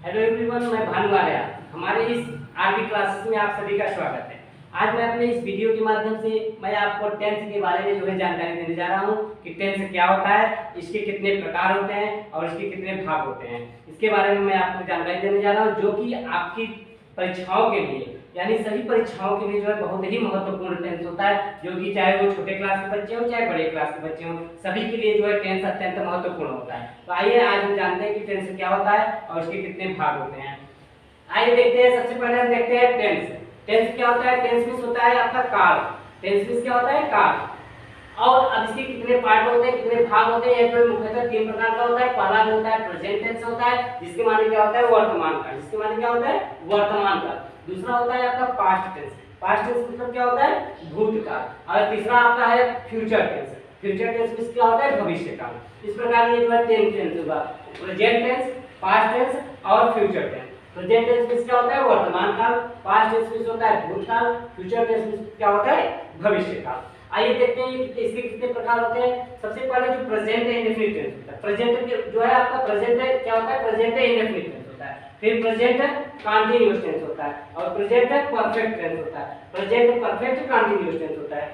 Hello everyone, मैं भानु आर्या। हमारे इस आरबी क्लासेस में आप सभी का स्वागत है। आज मैं अपने इस वीडियो के माध्यम से मैं आपको टेंस के बारे में जो है जानकारी देने जा रहा हूँ कि टेंस क्या होता है, इसके कितने प्रकार होते हैं और इसके कितने भाग होते हैं। इसके बारे में मैं आपको जानकारी देने जा रहा हूँ, जो कि आपकी परीक्षाओं के लिए यानी सभी परीक्षाओं के लिए जो है बहुत ही महत्वपूर्ण टेंस होता है, जो कि चाहे वो छोटे क्लास के बच्चे हो चाहे बड़े क्लास के बच्चे हो, सभी के लिए जो है टेंस अत्यंत महत्वपूर्ण होता है। तो आइए आज हम जानते हैं कि टेंस क्या होता है और इसके कितने भाग होते हैं। आइए देखते हैं। सबसे पहले हम देखते हैं टेंस। टेंस क्या होता है? टेंस मींस होता है आपका काल। टेंस मींस क्या होता है? काल। और अब इसके कितने पार्ट होते हैं, कितने भाग होते हैं? ये मुख्यतः तीन प्रकार का होता है। पहला जो होता है प्रेजेंट टेंस होता है, जिसके माने क्या होता है? वर्तमान काल। जिसके माने क्या होता है? वर्तमान काल। दूसरा होता है आपका पास्ट टेंस। पास्ट टेंस मतलब क्या होता है? भूतकाल। और तीसरा आपका है future tense. Future tense means क्या होता है? भविष्य काल। इस प्रकार ये जो है तीन टेंस होगा: प्रेजेंट टेंस, पास्ट टेंस और future tense. Present tense means क्या होता है? वर्तमान काल। पास्ट टेंस मींस होता है भूतकाल। फ्यूचर टेंस मींस क्या होता है? भविष्य काल। आइए देखते हैं कि इसके कितने प्रकार होते हैं। सबसे पहले जो प्रेजेंट इंडेफिनिट टेंस होता है, प्रेजेंट जो है आपका प्रेजेंट है क्या होता है? प्रेजेंट इंडेफिनिट टेंस होता है। फिर प्रेजेंट कंटीन्यूअस टेंस होता है और प्रेजेंट परफेक्ट टेंस होता है। प्रेजेंट परफेक्ट कंटीन्यूअस टेंस होता है।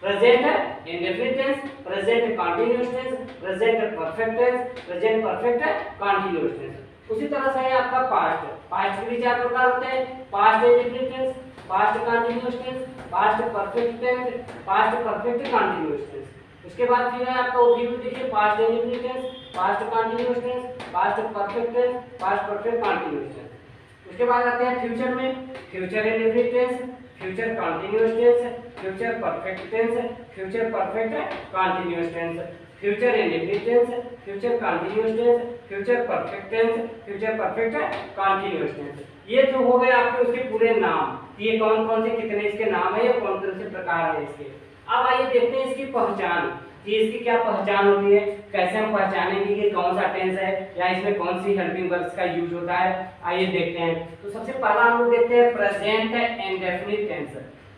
Present indefinite tense, present continuous tense, present perfect tense, present perfect continuous tense. उसी तरह से है आपका पास्ट। पास्ट के भी चार प्रकार होते हैं: past indefinite tense, past continuous tense, past perfect tense, past perfect continuous tense. उसके बाद फिर है आपका ओपीयू देखिए: past indefinite tense, past continuous tense, past perfect tense, past perfect continuous tense. उसके बाद आते हैं फ्यूचर में: future indefinite tense, future continuous tense, future perfect tense, future perfect continuous tense, future indefinite tense, future continuous tense, future perfect tense, future perfect continuous tense. ये जो हो गए आपके उसके पूरे नाम। ये कौन कौन से कितने इसके नाम है या कौन कौन से प्रकार है इसके। अब आइए देखते हैं इसकी पहचान कि इसकी क्या पहचान होती है, कैसे हम पहचानेंगे कि कौन सा टेंस है या इसमें कौन सी हेल्पिंग वर्ब्स का यूज होता है। आइए देखते हैं। तो सबसे पहला हम लोग देखते हैं present indefinite tense.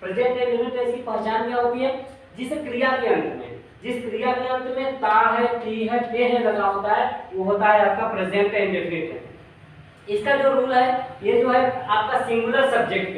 Present indefinite tense की पहचान क्या होती है? जिस क्रिया के अंत में ता है, ती है, ते है लगा होता है, वो होता है आपका प्रेजेंट इंडेफिनिट टेंस। इसका जो रूल है, ये जो है आपका सिंगुलर सब्जेक्ट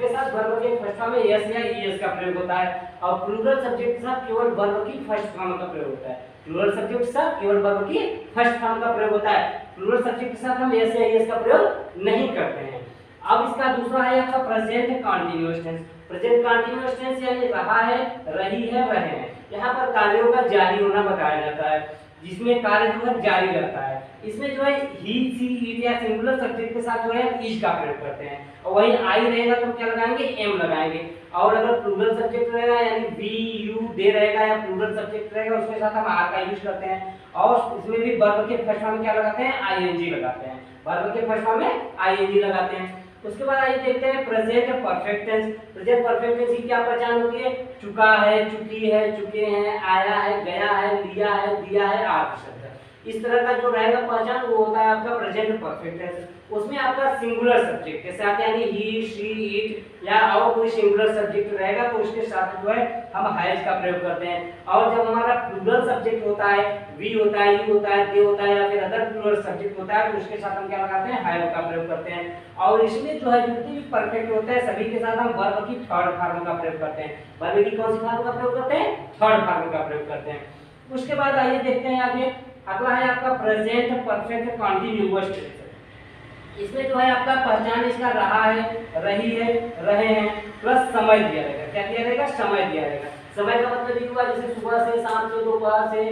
के साथ वर्ब के फर्स्ट फॉर्म में एस या ईएस का प्रयोग होता है और प्लूरल सब्जेक्ट के साथ केवल वर्ब की फर्स्ट फॉर्म का प्रयोग होता है। प्लूरल सब्जेक्ट के साथ केवल वर्ब की फर्स्ट फॉर्म का प्रयोग होता है। प्लूरल सब्जेक्ट के साथ हम एस या ईएस का प्रयोग नहीं करते हैं। अब इसका दूसरा है आपका present continuous tense. Present continuous tense यानी रहा है, रही है, रहे हैं। यहाँ पर कार्यों का जारी होना बताया जाता है, जिसमें कार्य जो है जारी रहता है। इसमें जो है ही, सी, इट या सिंगुलर सब्जेक्ट के साथ जो है इज का प्रयोग करते हैं और वही आई रहेगा तो क्या लगाएंगे? एम लगाएंगे। और अगर प्लूरल सब्जेक्ट रहेगा यानी वी, यू, दे रहेगा या प्लूरल सब्जेक्ट रहेगा उसके साथ हम आर का यूज करते हैं। और इसमें भी वर्ब के फर्स्ट फॉर्म में क्या लगाते हैं? आईएनजी लगाते हैं। वर्ब के फर्स्ट फॉर्म में आईएनजी लगाते हैं। उसके बाद आइए देखते हैं present perfect tense. Present perfect tense की क्या पहचान होती है? चुका है, चुकी है, चुके हैं, आया है, गया है, लिया है, दिया है, आदि शब्द। इस तरह का जो रहेगा पहचान वो होता है आपका प्रेजेंट परफेक्ट टेंस। उसमें आपका सिंगुलर सब्जेक्ट के साथ यानी ही, शी, इट या और कोई सिंगुलर सब्जेक्ट रहेगा तो उसके साथ जो है हम हैज का प्रयोग करते हैं। और जब हमारा प्लूरल सब्जेक्ट होता है, वी होता है, यू होता है, दे होता है या फिर अदर प्लूरल सब्जेक्ट होता है तो उसके साथ हम क्या लगाते हैं? हैव का प्रयोग करते हैं। और इसमें जो है जितने भी परफेक्ट होते हैं सभी के साथ हम वर्ब की थर्ड फॉर्म का प्रयोग करते हैं। वर्ब की कौन सी फॉर्म का प्रयोग करते हैं? थर्ड फॉर्म का प्रयोग करते हैं। उसके बाद आइए देखते हैं आगे। अगला है आपका प्रेजेंट परफेक्ट कंटीन्यूअस टेंस। इसमें जो है आपका पहचान इसका रहा है, रही है, रहे हैं प्लस समय दिया रहेगा। क्या दिया रहेगा? समय दिया रहेगा। समय का मतलब ये हुआ जैसे सुबह से, शाम से, दोपहर से,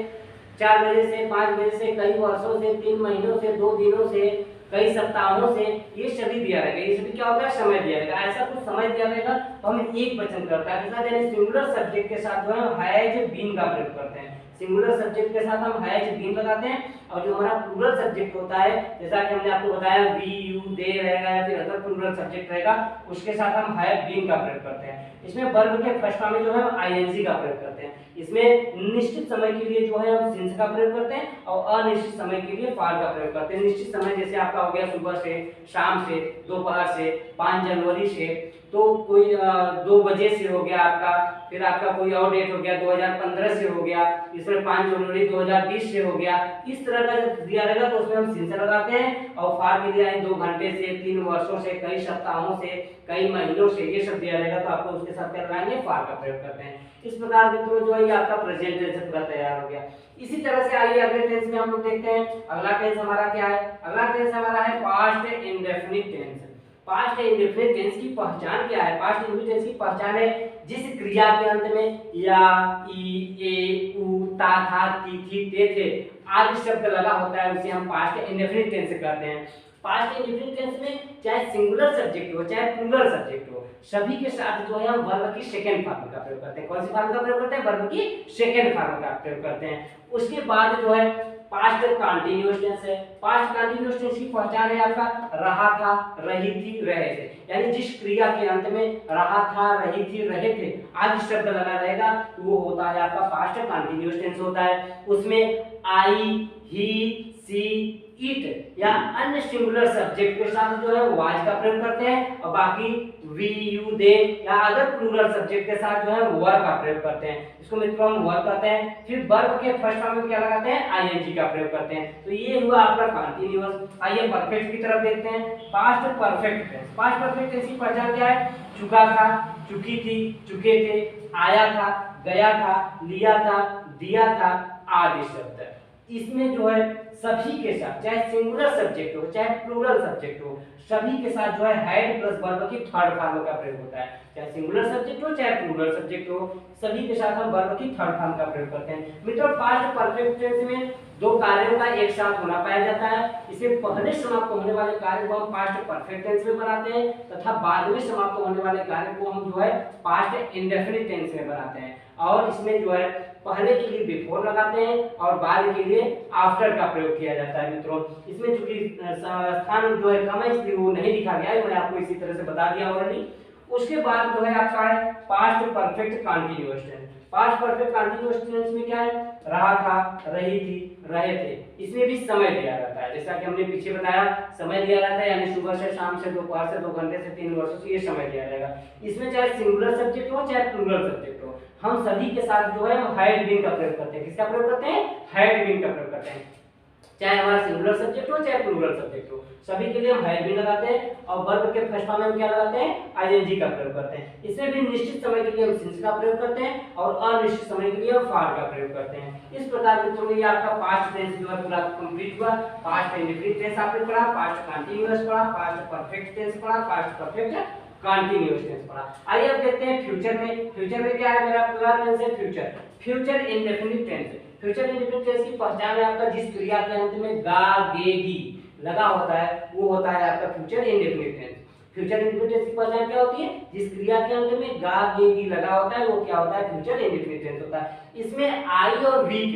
4 बजे से, 5 बजे से, कई वर्षों से, 3 महीनों से, 2 दिनों से, कई सप्ताहों से, ये सभी दिया रहेगा। ये सभी क्या होता है? समय दिया रहेगा। ऐसा कुछ समय दिया रहेगा तो हमें एक वचन करता है के साथ यानी सिंगुलर सब्जेक्ट के साथ जो है हम हैज बीन का प्रयोग करते हैं। सिंगुलर सब्जेक्ट के साथ हम हैज बीन लगाते हैं और जो हमारा प्लूरल सब्जेक्ट होता है जैसा कि हमने आपको बताया वी, यू, दे रहेगा या फिर अदर प्लूरल सब्जेक्ट रहेगा उसके साथ हम हैव बीन का प्रयोग करते हैं। इसमें वर्ब के फर्स्ट फॉर्म में जो है आईएनजी का प्रयोग करते हैं। इसमें निश्चित समय के लिए जो है हम सिंस का प्रयोग करते हैं और अनिश्चित समय के लिए फार का प्रयोग करते हैं। निश्चित समय जैसे आपका हो गया सुबह से, शाम से, दोपहर से, 5 जनवरी से, तो कोई 2 बजे से हो गया आपका, फिर आपका कोई और डेट हो गया 2015 से हो गया, इसमें 5 जनवरी 2020 से हो गया। इस तरह का जब दिया रहेगा तो उसमें हम सिंस लगाते हैं और फार के लिए 2 घंटे से, 3 वर्षों से, कई सप्ताहों से, कई महीनों से ये सब दिया रहेगा तो आपको उसके साथ क्या लगाएंगे, फार का प्रयोग करते हैं। इस प्रकार मित्रों जो है ये आपका प्रेजेंट टेंस पूरा तैयार हो गया। इसी तरह से आइए अगले टेंस में हम लोग देखते हैं। अगला टेंस हमारा क्या है? अगला टेंस हमारा है past indefinite tense. Past indefinite tense की पहचान क्या है? पास्ट इंडेफिनिट टेंस की पहचान है जिस क्रिया के अंत में या, ई, ए, उ, ता, था, ती, थी, ते, थे आदि शब्द लगा होता है उसे हम पास्ट इंडेफिनिट टेंस कहते हैं। पास्ट इंडेफिनिट टेंस में चाहे सिंगुलर सब्जेक्ट हो चाहे प्लूरल सब्जेक्ट हो, सभी के साथ जो है हम वर्ब की सेकंड फॉर्म का प्रयोग करते हैं। कौन सी फॉर्म का प्रयोग करते हैं? वर्ब की सेकंड फॉर्म का प्रयोग करते हैं। उसके बाद जो है पास्ट कंटीन्यूअस टेंस है। पास्ट कंटीन्यूअस टेंस की पहचान है आपका रहा था, रही थी, रहे थे, यानी जिस क्रिया के अंत में रहा था, रही थी, रहे थे आदि शब्द लगा रहेगा वो होता है आपका पास्ट कंटीन्यूअस टेंस होता है। उसमें आई, ही, सी, इट या अन्य सिंगुलर सब्जेक्ट के साथ जो है वाज का प्रयोग करते हैं और बाकी वी, यू, दे या अदर प्लूरल सब्जेक्ट के साथ जो है वर का प्रयोग करते हैं। इसको मित्रों हम वर कहते हैं। फिर वर्ब के फर्स्ट फॉर्म में क्या लगाते हैं? आईएनजी का प्रयोग करते हैं। तो ये हुआ आपका कंटीन्यूअस। आइए परफेक्ट की तरफ देखते हैं। Past perfect tense. Past perfect tense की पहचान क्या है? चुका था, चुकी थी, चुके थे, आया था, गया था, लिया था, दिया था आदि शब्द। इसमें जो है सभी के साथ चाहे सिंगुलर सब्जेक्ट हो चाहे प्लूरल सब्जेक्ट हो, सभी के साथ जो है हैड प्लस वर्ब की थर्ड फॉर्म का प्रयोग होता है। चाहे सिंगुलर सब्जेक्ट हो चाहे प्लूरल सब्जेक्ट हो, सभी के साथ हम वर्ब की थर्ड फॉर्म का प्रयोग करते हैं। मित्रों पास्ट परफेक्ट टेंस में 2 कार्यों का एक साथ होना पाया जाता है। इसमें पहले समाप्त होने वाले कार्य को हम पास्ट परफेक्ट टेंस में बनाते हैं तथा बाद में समाप्त होने वाले कार्य को हम जो है पास्ट इंडेफिनिट टेंस में बनाते हैं। और इसमें जो है पहले के लिए बिफोर लगाते हैं और बाद के लिए आफ्टर का प्रयोग किया जाता है। मित्रों इसमें चूंकि स्थान जो है कम है इसलिए वो नहीं लिखा गया है, मैंने आपको इसी तरह से बता दिया ऑलरेडी। उसके बाद जो है आपका है past perfect continuous tense. Past perfect continuous tense में क्या है? रहा था, रही थी, रहे थे। इसमें भी समय दिया रहता है, जैसा कि हमने पीछे बताया समय दिया रहता है, यानी सुबह से, शाम से, दोपहर से, 2 घंटे से, 3 वर्षों से ये समय दिया रहेगा। इसमें चाहे सिंगुलर सब्जेक्ट हो चाहे प्लूरल सब्जेक्ट हो, हम सभी के साथ जो है हम हैड बीन का प्रयोग करते हैं। किसका प्रयोग करते हैं? हैड बीन का प्रयोग करते हैं। चाहे हमारा सिंगुलर सब्जेक्ट हो चाहे प्लूरल सब्जेक्ट हो, सभी के लिए हम हैड बीन लगाते हैं और वर्ब के फर्स्ट फॉर्म में क्या लगाते हैं? आईएनजी का प्रयोग करते हैं। इसमें भी निश्चित समय के लिए हम सिंस का प्रयोग करते हैं और अनिश्चित समय के लिए हम फार का प्रयोग करते हैं। इस प्रकार मित्रों ये आपका पास्ट टेंस जो है पूरा कंप्लीट हुआ। पास्ट इंडेफिनिट टेंस आपने पढ़ा, पास्ट कंटीन्यूअस पढ़ा, पास्ट परफेक्ट टेंस पढ़ा, पास्ट परफेक्ट कंटीन्यूअस टेंस पढ़ा। आइए अब देखते हैं फ्यूचर में। फ्यूचर में क्या है? मेरा पूरा टेंस है future. Future indefinite tense. Future indefinite tense की पहचान है आपका जिस क्रिया के अंत में गा, गे, गी लगा होता है वो होता है आपका future indefinite tense. Future indefinite tense की पहचान क्या होती है? जिस क्रिया के अंत में गा, गे, गी लगा होता है वो क्या होता है? फ्यूचर इंडेफिनिट टेंस होता है। इसमें आई और वी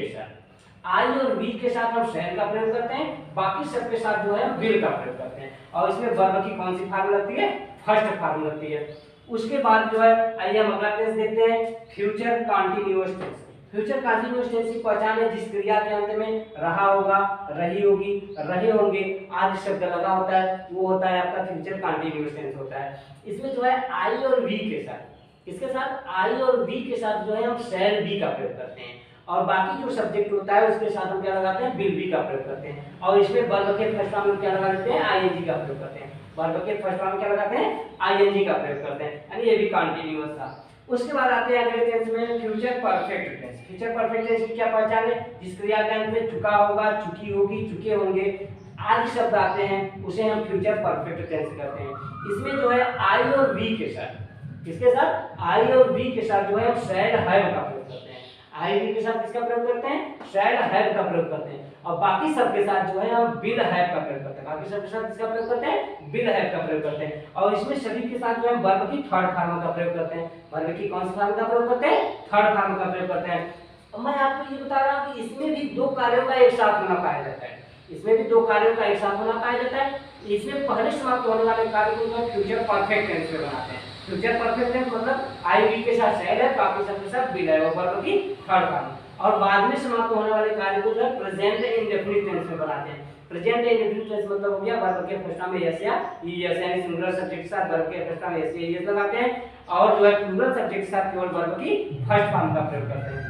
के साथ हम शैल का प्रयोग करते हैं, बाकी सब के साथ जो है हम विल का प्रयोग करते हैं। और इसमें वर्ब की कौन सी फॉर्म लगती है? फर्स्ट फॉर्म लगती है। उसके बाद जो है आइए हम अगला टेंस देखते हैं future continuous tense. Future continuous tense की पहचान है जिस क्रिया के अंत में रहा होगा, रही होगी, रहे होंगे आदि शब्द लगा होता है वो होता है आपका फ्यूचर कंटीन्यूअस टेंस होता है। इसमें जो है आई और वी के साथ, इसके साथ आई और वी के साथ जो है हम शैल बी का प्रयोग करते हैं और बाकी जो सब्जेक्ट होता है उसके साथ हम क्या लगाते हैं? विल बी का प्रयोग करते हैं। और इसमें वर्ब के फर्स्ट फॉर्म में क्या लगा देते हैं? आईएनजी का प्रयोग करते हैं। वर्ब के फर्स्ट फॉर्म में क्या लगाते हैं? आईएनजी का प्रयोग करते हैं, यानी ये भी कंटीन्यूअस था। उसके बाद आते हैं अगले टेंस में future perfect tense. Future perfect tense की क्या पहचान है? जिस क्रिया के अंत में चुका होगा, चुकी होगी, चुके होंगे आदि शब्द आते हैं उसे हम फ्यूचर परफेक्ट टेंस कहते हैं। इसमें जो है आई और वी के साथ, किसके साथ? आई और वी के साथ जो है हम शैड हैव का प्रयोग करते हैं। आई वी के साथ किसका प्रयोग करते हैं? शैड हैव का प्रयोग करते हैं। और बाकी सब के साथ जो है हम विल हैव का प्रयोग करते हैं। बाकी सब के साथ किसका प्रयोग करते हैं? विल हैव का प्रयोग करते हैं। और इसमें सभी के साथ जो है वर्ब की थर्ड फॉर्म का प्रयोग करते हैं। वर्ब की कौन सी फॉर्म का प्रयोग करते हैं? थर्ड फॉर्म का प्रयोग करते हैं। अब मैं आपको ये बता रहा हूं कि इसमें भी 2 कार्यों का एक साथ होना पाया जाता है। इसमें भी 2 कार्यों का एक साथ होना पाया जाता है। इसमें पहले समाप्त होने वाले कार्य को हम फ्यूचर परफेक्ट टेंस में बनाते हैं फ्यूचर परफेक्ट टेंस मतलब आई विल के साथ शैल है, बाकी सब के साथ विल है, वो वर्ब की थर्ड फॉर्म। और बाद में समाप्त होने वाले कार्य को जो है प्रेजेंट इंडेफिनिट टेंस में बनाते हैं। प्रेजेंट इंडेफिनिट टेंस मतलब हो गया वर्ब के फर्स्ट फॉर्म में यस या ईएस, यानी सिंगुलर सब्जेक्ट के साथ वर्ब के फर्स्ट फॉर्म में यस या ईएस लगाते हैं, और जो है प्लूरल सब्जेक्ट के साथ केवल वर्ब की फर्स्ट फॉर्म का प्रयोग करते हैं।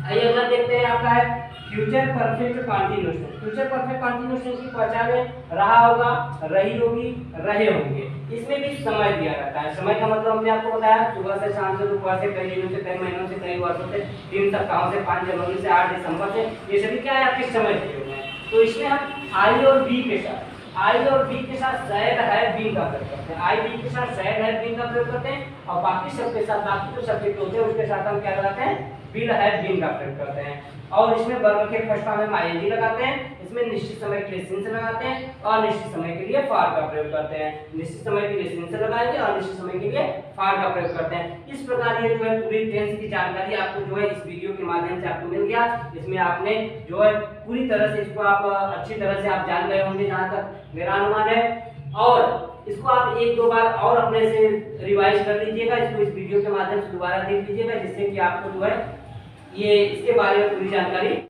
आइए अगला देखते हैं, आपका है future perfect continuous tense. Future perfect continuous tense की पहचान है रहा होगा, रही होगी, रहे होंगे। इसमें भी समय दिया रहता है। समय का मतलब हमने आपको बताया सुबह से शाम से, दोपहर से, कई दिनों से, कई महीनों से, कई वर्षों से, 3 सप्ताहों से, 5 जनवरी से, 8 दिसंबर से, ये सभी क्या है आपके समय दिए हुए हैं। तो इसमें हम आई और बी के साथ, आई और बी के साथ शायद है बीन का प्रयोग करते हैं। आई बी के साथ शायद है बीन का प्रयोग करते हैं, और बाकी सब के साथ, बाकी जो सब्जेक्ट होते हैं उसके साथ हम क्या लगाते हैं, विल है बीन का प्रयोग करते हैं। और इसमें वर्ब के फर्स्ट फॉर्म में आईएनजी लगाते हैं, इसमें निश्चित समय के लिए सिंस लगाते हैं, और निश्चित समय के लिए फॉर का प्रयोग करते हैं। निश्चित समय के लिए सिंस लगाएंगे और निश्चित समय के लिए फॉर का प्रयोग करते हैं। इस प्रकार ये जो है पूरी टेंस की जानकारी आपको जो है इस वीडियो के माध्यम से आपको मिल गया। इसमें आपने जो है पूरी तरह से इसको आप अच्छी तरह से आप जान गए होंगे, जहां तक मेरा अनुमान है। और इसको आप 1-2 बार और अपने से रिवाइज कर लीजिएगा, इसको इस वीडियो के माध्यम से दोबारा देख लीजिएगा, जिससे कि आपको जो है ये इसके बारे में पूरी जानकारी